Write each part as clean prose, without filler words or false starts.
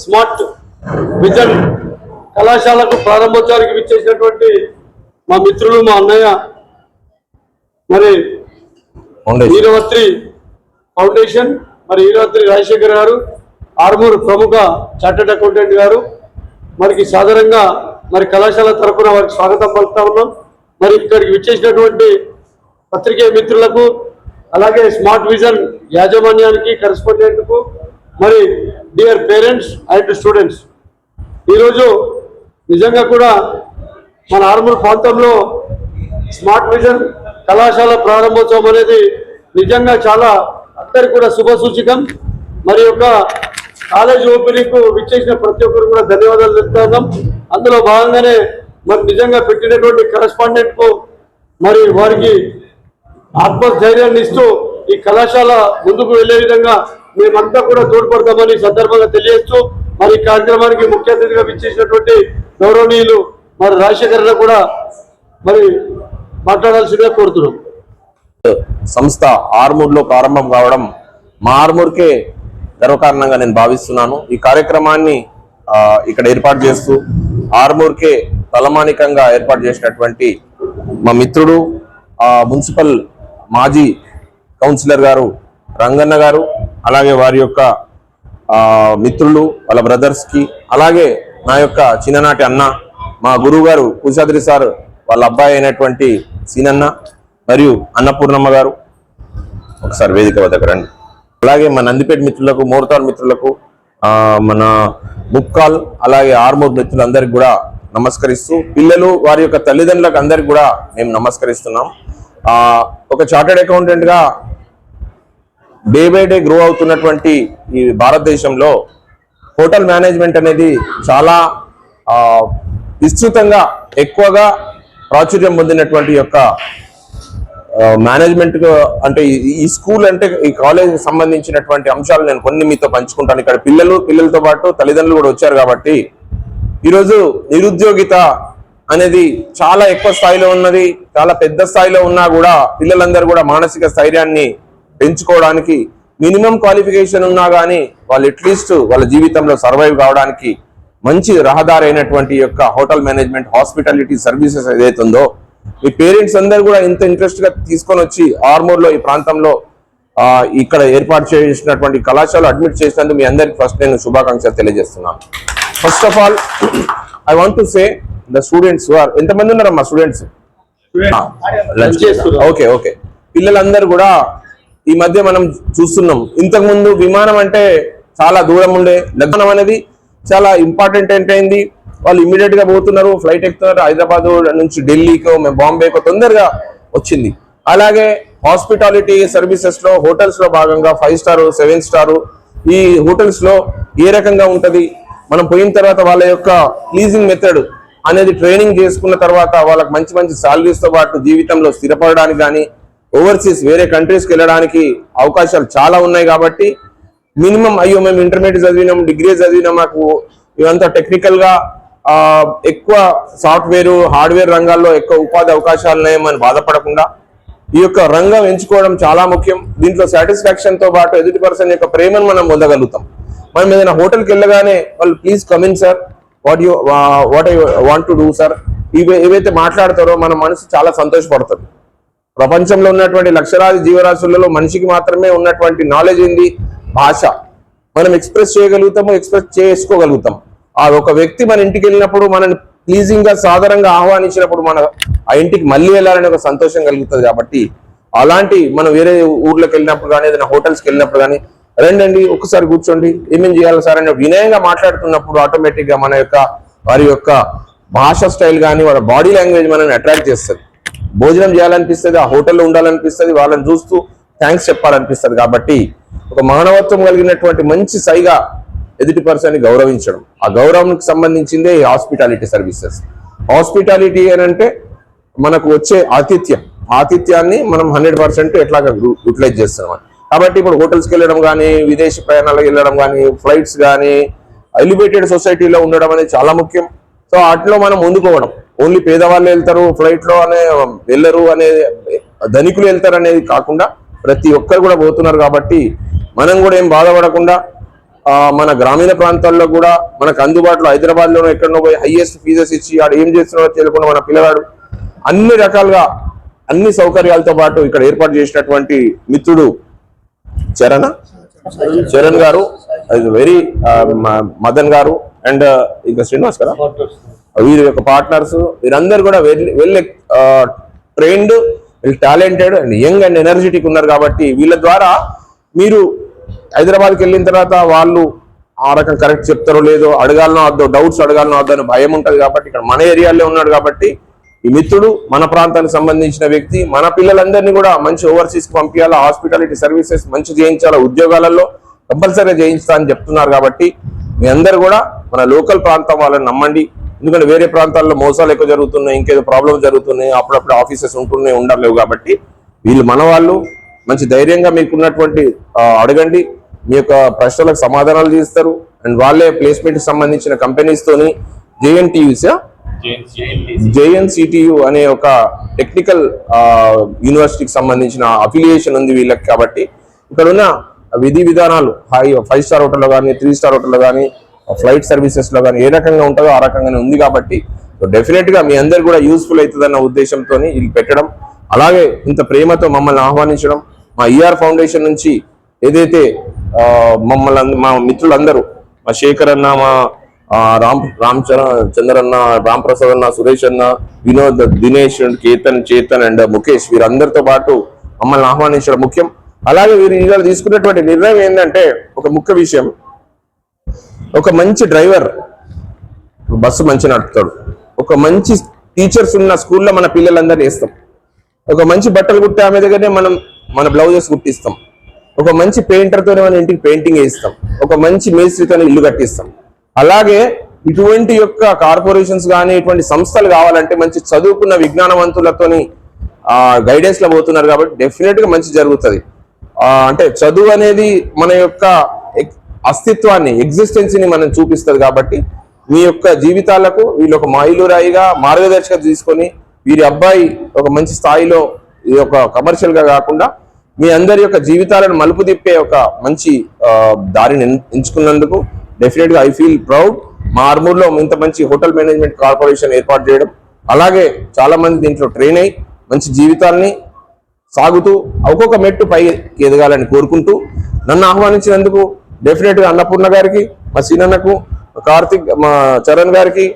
Smart vision కళాశాలకు ప్రారంభోత్సవానికి విచ్చేసినటువంటి మా మిత్రులు, మా అన్నయ్య మరి వీరవత్రి ఫౌండేషన్, మరి వీరవత్రి రాజశేఖర్ గారు, ఆర్మూర్ ప్రముఖ చార్టెడ్ అకౌంటెంట్ గారు, మరికి సాధారణంగా మరి కళాశాల తరఫున వారికి స్వాగతం పలుకుతా ఉన్నాం. మరి ఇక్కడికి విచ్చేసినటువంటి పత్రికే మిత్రులకు, అలాగే స్మార్ట్ విజన్ యాజమాన్యానికి, కరెస్పాండెంట్కు, మరి డియర్ పేరెంట్స్ అండ్ స్టూడెంట్స్, ఈరోజు నిజంగా కూడా మన ఆర్మూర్ ప్రాంతంలో స్మార్ట్ విజన్ కళాశాల ప్రారంభోత్సవం అనేది నిజంగా చాలా అందరికి కూడా శుభ సూచకం. మరి యొక్క కాలేజ్ ఓపెనింగ్కు విచ్చేసిన ప్రతి ఒక్కరు కూడా ధన్యవాదాలు తెలుపుతున్నాం. అందులో భాగంగానే మరి నిజంగా పెట్టినటువంటి కరెస్పాండెంట్కు మరి వారికి ఆత్మధైర్యాన్ని ఇస్తూ ఈ కళాశాల ముందుకు వెళ్లే విధంగా మేమంతా కూడా తోడ్పడతామని సందర్భంగా తెలియజేస్తూ, మరి ఈ కార్యక్రమానికి ముఖ్య అతిథిగా విచ్చేసినటువంటి గౌరవనీయులు మరి రాజశేఖర్ కూడా మరి మాట్లాడాల్సిందిగా కోరుతున్నాం. సంస్థ ఆర్మూర్లో ప్రారంభం కావడం మా ఆర్మూర్కే గర్వకారణంగా నేను భావిస్తున్నాను. ఈ కార్యక్రమాన్ని ఇక్కడ ఏర్పాటు చేస్తూ ఆర్మూర్కే తలమానికంగా ఏర్పాటు చేసినటువంటి మా మిత్రుడు మున్సిపల్ మాజీ కౌన్సిలర్ గారు రంగన్న గారు, అలాగే వారి యొక్క మిత్రులు, వాళ్ళ బ్రదర్స్కి, అలాగే నా యొక్క చిన్ననాటి అన్న, మా గురువు గారు కుశాద్రి సార్ వాళ్ళ అబ్బాయి అయినటువంటి సీనన్న, మరియు అన్నపూర్ణమ్మ గారు, ఒకసారి వేదిక వద్దకు రండి. అలాగే మన నందిపేట మిత్రులకు, మోర్తాల్ మిత్రులకు, మన ముక్కాల్, అలాగే ఆర్మూర్ మిత్రులందరికీ కూడా నమస్కరిస్తూ, పిల్లలు వారి యొక్క తల్లిదండ్రులకు అందరికి కూడా మేము నమస్కరిస్తున్నాం. ఒక చార్టెడ్ అకౌంటెంట్గా డే బై డే గ్రో అవుతున్నటువంటి ఈ భారతదేశంలో హోటల్ మేనేజ్మెంట్ అనేది చాలా విస్తృతంగా ఎక్కువగా ప్రాచుర్యం పొందినటువంటి యొక్క మేనేజ్మెంట్ అంటే ఈ స్కూల్ అంటే ఈ కాలేజ్ సంబంధించినటువంటి అంశాలు నేను కొన్ని మీతో పంచుకుంటాను. ఇక్కడ పిల్లలతో పాటు తల్లిదండ్రులు కూడా వచ్చారు కాబట్టి ఈరోజు నిరుద్యోగిత అనేది చాలా ఎక్కువ స్థాయిలో ఉన్నది. చాలా పెద్ద స్థాయిలో ఉన్నా కూడా పిల్లలందరూ కూడా మానసిక స్థైర్యాన్ని పెంచుకోవడానికి మినిమం క్వాలిఫికేషన్ ఉన్నా కానీ వాళ్ళు అట్లీస్ట్ వాళ్ళ జీవితంలో సర్వైవ్ కావడానికి మంచి రహదారి అయినటువంటి యొక్క హోటల్ మేనేజ్మెంట్, హాస్పిటాలిటీ సర్వీసెస్ ఏదైతుందో మీ పేరెంట్స్ అందరూ కూడా ఇంత ఇంట్రెస్ట్ గా తీసుకొని వచ్చి ఆర్మూర్లో ఈ ప్రాంతంలో ఇక్కడ ఏర్పాటు చేసినటువంటి కళాశాల అడ్మిట్ చేసినందుకు మీ అందరికి ఫస్ట్ నేను శుభాకాంక్షలు తెలియజేస్తున్నాను. First of all I want to say the students ఎంతమంది ఉన్నారమ్మా స్టూడెంట్స్? ఓకే పిల్లలందరూ కూడా ఈ మధ్య మనం చూస్తున్నాం. ఇంతకుముందు విమానం అంటే చాలా దూరం ఉండే, లగ్నం అనేది చాలా ఇంపార్టెంట్ ఏంటైంది, వాళ్ళు ఇమీడియట్ గా పోతున్నారు, ఫ్లైట్ ఎక్కుతున్నారు, హైదరాబాద్ నుంచి ఢిల్లీకో బాంబేకో తొందరగా వచ్చింది. అలాగే హాస్పిటాలిటీ సర్వీసెస్ లో హోటల్స్ లో భాగంగా 5 స్టార్ 7 స్టార్ ఈ హోటల్స్ లో ఏ రకంగా ఉంటది, మనం పోయిన తర్వాత వాళ్ళ యొక్క ప్లీజింగ్ మెథడ్ అనేది ట్రైనింగ్ చేసుకున్న తర్వాత వాళ్ళకి మంచి మంచి సాలరీస్ తో పాటు జీవితంలో స్థిరపడడానికి కానీ ఓవర్సీస్ వేరే కంట్రీస్కి వెళ్ళడానికి అవకాశాలు చాలా ఉన్నాయి. కాబట్టి మినిమం అయ్యో మేము ఇంటర్మీడియట్ చదివినాం, డిగ్రీ చదివినాం, మాకు ఇవంతా టెక్నికల్ గా ఎక్కువ సాఫ్ట్వేర్ హార్డ్వేర్ రంగాల్లో ఎక్కువ ఉపాధి అవకాశాలు ఉన్నాయని బాధపడకుండా ఈ యొక్క రంగం ఎంచుకోవడం చాలా ముఖ్యం. దీంట్లో సాటిస్ఫాక్షన్ తో పాటు ఎదుటి పర్సన్ యొక్క ప్రేమను మనం పొందగలుగుతాం. మనం ఏదైనా హోటల్కి వెళ్ళగానే వాళ్ళు please come in sir, what I want to do sir, ఏవైతే మాట్లాడతారో మన మనసు చాలా సంతోషపడుతుంది. ప్రపంచంలో ఉన్నటువంటి లక్షలాది జీవరాశులలో మనిషికి మాత్రమే ఉన్నటువంటి నాలెడ్జ్ ఏంది, భాష. మనం ఎక్స్ప్రెస్ చేయగలుగుతాము, ఎక్స్ప్రెస్ చేసుకోగలుగుతాం. ఆ ఒక వ్యక్తి మన ఇంటికి వెళ్ళినప్పుడు మనని ప్లీజింగ్ గా సాధారణంగా ఆహ్వానించినప్పుడు మన ఆ ఇంటికి మళ్ళీ వెళ్ళాలని ఒక సంతోషం కలుగుతుంది. కాబట్టి అలాంటి మనం వేరే ఊర్లోకి వెళ్ళినప్పుడు కానీ ఏదైనా హోటల్స్కి వెళ్ళినప్పుడు కానీ రండి ఒక్కసారి కూర్చోండి, ఏమేం చేయాలి సార్ అని వినయంగా మాట్లాడుతున్నప్పుడు ఆటోమేటిక్ గా మన యొక్క వారి యొక్క భాష స్టైల్ కానీ వాళ్ళ బాడీ లాంగ్వేజ్ మనల్ని అట్రాక్ట్ చేస్తుంది. భోజనం చేయాలనిపిస్తుంది, ఆ హోటల్లో ఉండాలనిపిస్తుంది, వాళ్ళని చూస్తూ థ్యాంక్స్ చెప్పాలనిపిస్తుంది. కాబట్టి ఒక మానవత్వం కలిగినటువంటి మంచి సైగా ఎదుటి పర్సన్ని గౌరవించడం, ఆ గౌరవానికి సంబంధించిందే ఈ హాస్పిటాలిటీ సర్వీసెస్. హాస్పిటాలిటీ అని అంటే మనకు వచ్చే ఆతిథ్యాన్ని మనం 100% ఎట్లాగా యూటిలైజ్ చేస్తున్నాం. కాబట్టి ఇప్పుడు హోటల్స్కి వెళ్ళడం కానీ, విదేశీ ప్రయాణాలకు వెళ్ళడం కానీ, ఫ్లైట్స్ కానీ, ఎలివేటెడ్ సొసైటీలో ఉండడం అనేది చాలా ముఖ్యం. సో వాటిలో మనం ముందుకోవడం, ఓన్లీ పేదవాళ్ళు వెళ్తారు ఫ్లైట్లో అనే వెళ్ళరు అనే, ధనికులు వెళ్తారు అనేది కాకుండా ప్రతి ఒక్కరు కూడా పోతున్నారు. కాబట్టి మనం కూడా ఏం బాధపడకుండా మన గ్రామీణ ప్రాంతాల్లో కూడా మనకు అందుబాటులో హైదరాబాద్లోనో ఎక్కడనో పోయి హైయెస్ట్ ఫీజెస్ ఇచ్చి ఆడు ఏం చేస్తున్నాడో తెలియకుండా మన పిల్లవాడు అన్ని రకాలుగా అన్ని సౌకర్యాలతో పాటు ఇక్కడ ఏర్పాటు చేసినటువంటి మిత్రుడు చరణ్ గారు, వెరీ మదన్ గారు అండ్ ఇంకా శ్రీనివాస్ కదా, వీరి యొక్క పార్ట్నర్స్ వీరందరూ కూడా well trained, well talented and young and energetic ఉన్నారు. కాబట్టి వీళ్ళ ద్వారా మీరు హైదరాబాద్కి వెళ్ళిన తర్వాత వాళ్ళు ఆ రకం కరెక్ట్ చెప్తారో లేదో, అడగాలనో వద్దో, డౌట్స్ అడగాలనో వద్దో అని భయం ఉంటుంది. కాబట్టి ఇక్కడ మన ఏరియాలో ఉన్నాడు కాబట్టి ఈ మిత్రుడు మన ప్రాంతానికి సంబంధించిన వ్యక్తి. మన పిల్లలందరినీ కూడా మంచి ఓవర్సీస్కి పంపించాలా, హాస్పిటాలిటీ సర్వీసెస్ మంచి చేయించాలా, ఉద్యోగాలలో కంపల్సరీగా చేయించుతా అని చెప్తున్నారు. కాబట్టి మీ అందరు కూడా మన లోకల్ ప్రాంతం వాళ్ళని నమ్మండి. ఎందుకంటే వేరే ప్రాంతాల్లో మోసాలు ఎక్కువ జరుగుతున్నాయి, ఇంకేదో ప్రాబ్లమ్స్ జరుగుతున్నాయి, అప్పుడప్పుడు ఆఫీసెస్ ఉంటున్నాయి, ఉండలేవు. కాబట్టి వీళ్ళు మన వాళ్ళు. మంచి ధైర్యంగా మీకున్నటువంటి అడగండి, మీ యొక్క ప్రశ్నలకు సమాధానాలు చేస్తారు. అండ్ వాళ్ళే ప్లేస్మెంట్ సంబంధించిన కంపెనీస్ తోని JNCTU అనే ఒక టెక్నికల్ యూనివర్సిటీకి సంబంధించిన అఫిలియేషన్ ఉంది వీళ్ళకి. కాబట్టి ఇక్కడ ఉన్న విధి విధానాలు 5 స్టార్ హోటల్లో కానీ, 3 స్టార్ హోటల్లో కానీ, ఫ్లైట్ సర్వీసెస్ లో కానీ ఏ రకంగా ఉంటుందో ఆ రకంగానే ఉంది. కాబట్టి డెఫినెట్ గా మీ అందరు కూడా యూస్ఫుల్ అవుతుందన్న ఉద్దేశంతో వీళ్ళు పెట్టడం, అలాగే ఇంత ప్రేమతో మమ్మల్ని ఆహ్వానించడం, మా ఈఆర్ ఫౌండేషన్ నుంచి ఏదైతే మమ్మల్ని మా మిత్రులందరూ, మా శేఖర్ అన్న, మా చంద్ర అన్న, రామ్ ప్రసాద్ అన్న, సురేష్ అన్న, వినోద్, దినేష్, చేతన్ అండ్ ముఖేష్ వీరందరితో పాటు మమ్మల్ని ఆహ్వానించడం ముఖ్యం. అలాగే వీరు ఇవాళ తీసుకున్నటువంటి నిర్ణయం ఏంటంటే, ఒక ముఖ్య విషయం, ఒక మంచి డ్రైవర్ బస్సు మంచి నడుపుతాడు, ఒక మంచి టీచర్స్ ఉన్న స్కూల్లో మన పిల్లలందరినీ వేస్తాం, ఒక మంచి బట్టలు కుట్టే ఆమె దగ్గరనే మన బ్లౌజెస్ కుట్టిస్తాం, ఒక మంచి పెయింటర్తోనే మన ఇంటికి పెయింటింగ్ వేయిస్తాం, ఒక మంచి మేస్త్రితోనే ఇల్లు కట్టిస్తాం. అలాగే ఇటువంటి యొక్క కార్పొరేషన్స్ కానీ ఇటువంటి సంస్థలు కావాలంటే మంచి చదువుకున్న విజ్ఞానవంతులతోని గైడెన్స్ లో పోతున్నారు. కాబట్టి డెఫినెట్ గా మంచి జరుగుతుంది. అంటే చదువు అనేది మన యొక్క అస్తిత్వాన్ని, ఎగ్జిస్టెన్సీని మనం చూపిస్తుంది. కాబట్టి మీ యొక్క జీవితాలకు వీళ్ళు ఒక మైలురాయిగా మార్గదర్శకత తీసుకొని వీరి అబ్బాయి ఒక మంచి స్థాయిలో ఈ యొక్క కమర్షియల్ గా కాకుండా మీ అందరి యొక్క జీవితాలను మలుపు తిప్పే ఒక మంచి దారిని ఎంచుకున్నందుకు డెఫినెట్ గా ఐ ఫీల్ ప్రౌడ్. మా ఆర్మూర్లో ఇంత మంచి హోటల్ మేనేజ్మెంట్ కార్పొరేషన్ ఏర్పాటు చేయడం, అలాగే చాలా మంది దీంట్లో ట్రైన్ అయ్యి మంచి జీవితాల్ని సాగుతూ ఒక్కొక్క మెట్టు పై ఎదగాలని కోరుకుంటూ నన్ను ఆహ్వానించినందుకు డెఫినెట్ గా అన్నపూర్ణ గారికి, మా సీనన్నకు, కార్తిక్, మా చరణ్ గారికి,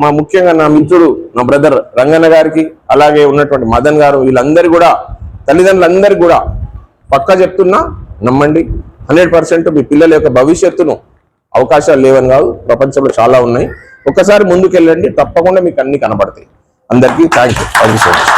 మా ముఖ్యంగా నా మిత్రుడు నా బ్రదర్ రంగన్న గారికి, అలాగే ఉన్నటువంటి మదన్ గారు, వీళ్ళందరూ కూడా తల్లిదండ్రులందరికీ కూడా పక్కా చెప్తున్నా, నమ్మండి. 100% మీ పిల్లల యొక్క భవిష్యత్తును అవకాశాలు లేవని కాదు, ప్రపంచంలో చాలా ఉన్నాయి. ఒక్కసారి ముందుకెళ్ళండి, తప్పకుండా మీకు అన్ని కనబడతాయి. అందరికీ థ్యాంక్ యూ సో మచ్.